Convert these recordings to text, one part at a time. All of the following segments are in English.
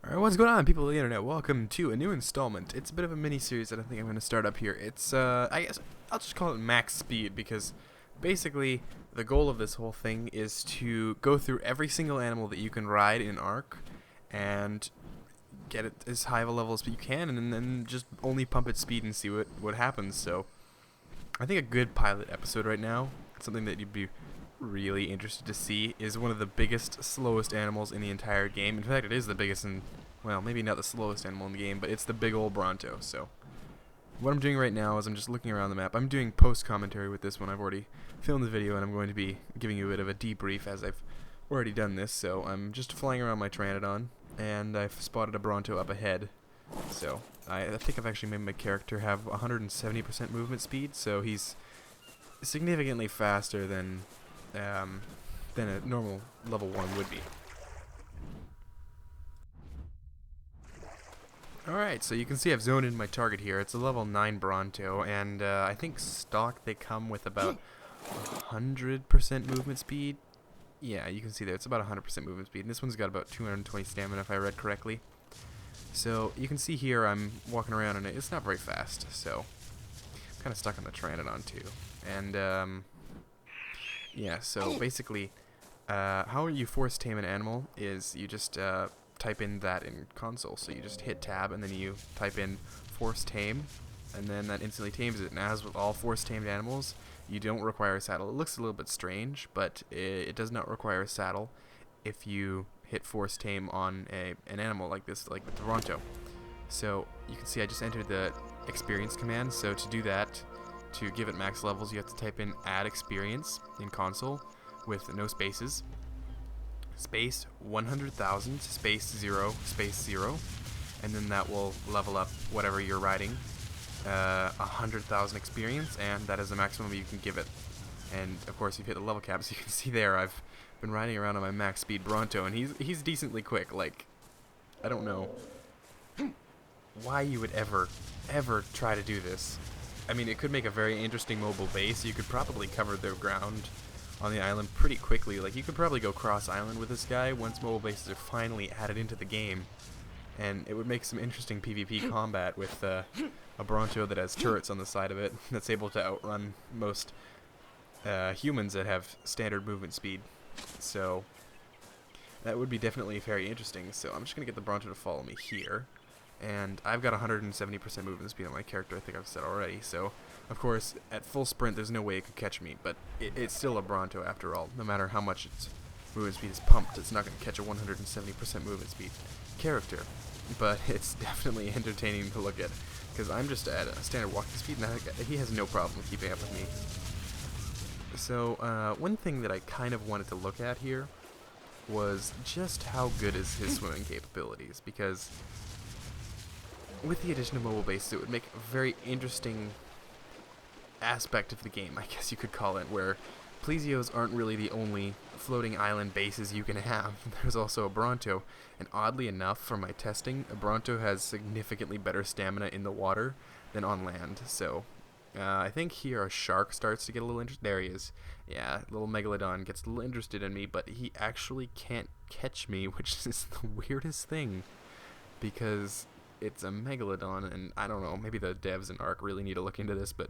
Alright, what's going on, people of the internet? Welcome to a new installment. It's a bit of a mini-series that I think I'm going to start up here. It's, I guess, I'll just call it Max Speed, because basically the goal of this whole thing is to go through every single animal that you can ride in Ark, and get it as high of a level as you can, and then just only pump its speed and see what happens. So, I think a good pilot episode right now, something that you'd be really interested to see, is one of the biggest, slowest animals in the entire game. In fact, it is the biggest well, maybe not the slowest animal in the game, but it's the big old Bronto. So what I'm doing right now is I'm just looking around the map. I'm doing post-commentary with this one. I've already filmed the video, and I'm going to be giving you a bit of a debrief as I've already done this. So I'm just flying around my Pteranodon, and I've spotted a Bronto up ahead. So I think I've actually made my character have 170% movement speed, so he's significantly faster than a normal level 1 would be. Alright, so you can see I've zoned in my target here. It's a level 9 Bronto, and I think stock they come with about 100% movement speed. Yeah, you can see there, it's about 100% movement speed, and this one's got about 220 stamina if I read correctly. So you can see here I'm walking around, and it's not very fast, so I'm kind of stuck on the Pteranodon too. And yeah, so basically, how you force tame an animal is you just type in that in console. So you just hit tab and then you type in force tame, and then that instantly tames it. And as with all force tamed animals, you don't require a saddle. It looks a little bit strange, but it does not require a saddle if you hit force tame on an animal like this, like the Toronto. So you can see I just entered the experience command. So to do that, to give it max levels, you have to type in Addexperience in console with no spaces, space 100,000, space 0, space 0, and then that will level up whatever you're riding 100,000 experience, and that is the maximum you can give it. And of course you've hit the level cap, so you can see there I've been riding around on my max speed Bronto, and he's decently quick. Like, I don't know why you would ever try to do this. I mean, it could make a very interesting mobile base. You could probably cover the ground on the island pretty quickly. Like, you could probably go cross-island with this guy once mobile bases are finally added into the game. And it would make some interesting PvP combat with a Bronto that has turrets on the side of it that's able to outrun most humans that have standard movement speed. So that would be definitely very interesting. So I'm just going to get the Bronto to follow me here. And I've got 170% movement speed on my character, I think I've said already. So, of course, at full sprint, there's no way it could catch me. But it's still a Bronto after all. No matter how much its movement speed is pumped, it's not going to catch a 170% movement speed character. But it's definitely entertaining to look at, because I'm just at a standard walking speed, and he has no problem keeping up with me. So, one thing that I kind of wanted to look at here was just how good is his swimming capabilities, because with the addition of mobile bases, it would make a very interesting aspect of the game, I guess you could call it, where Plesios aren't really the only floating island bases you can have. There's also a Bronto, and oddly enough, from my testing, a Bronto has significantly better stamina in the water than on land. So, I think here a shark starts to get a little interested. There he is. Yeah, little Megalodon gets a little interested in me, but he actually can't catch me, which is the weirdest thing, because it's a Megalodon, and I don't know, maybe the devs in Ark really need to look into this, but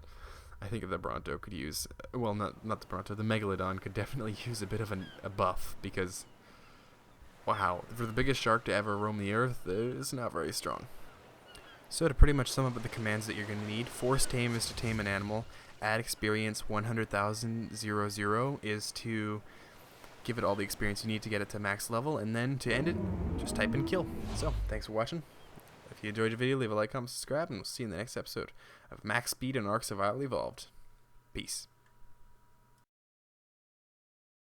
I think the Bronto could use, well, not the Bronto, the Megalodon could definitely use a bit of a buff, because, wow, for the biggest shark to ever roam the earth, it's not very strong. So to pretty much sum up the commands that you're going to need, force tame is to tame an animal, Addexperience 100,000 is to give it all the experience you need to get it to max level, and then to end it, just type in kill. So, thanks for watching. If you enjoyed the video, leave a like, comment, subscribe, and we'll see you in the next episode of Max Speed and Ark Survival Evolved. Peace.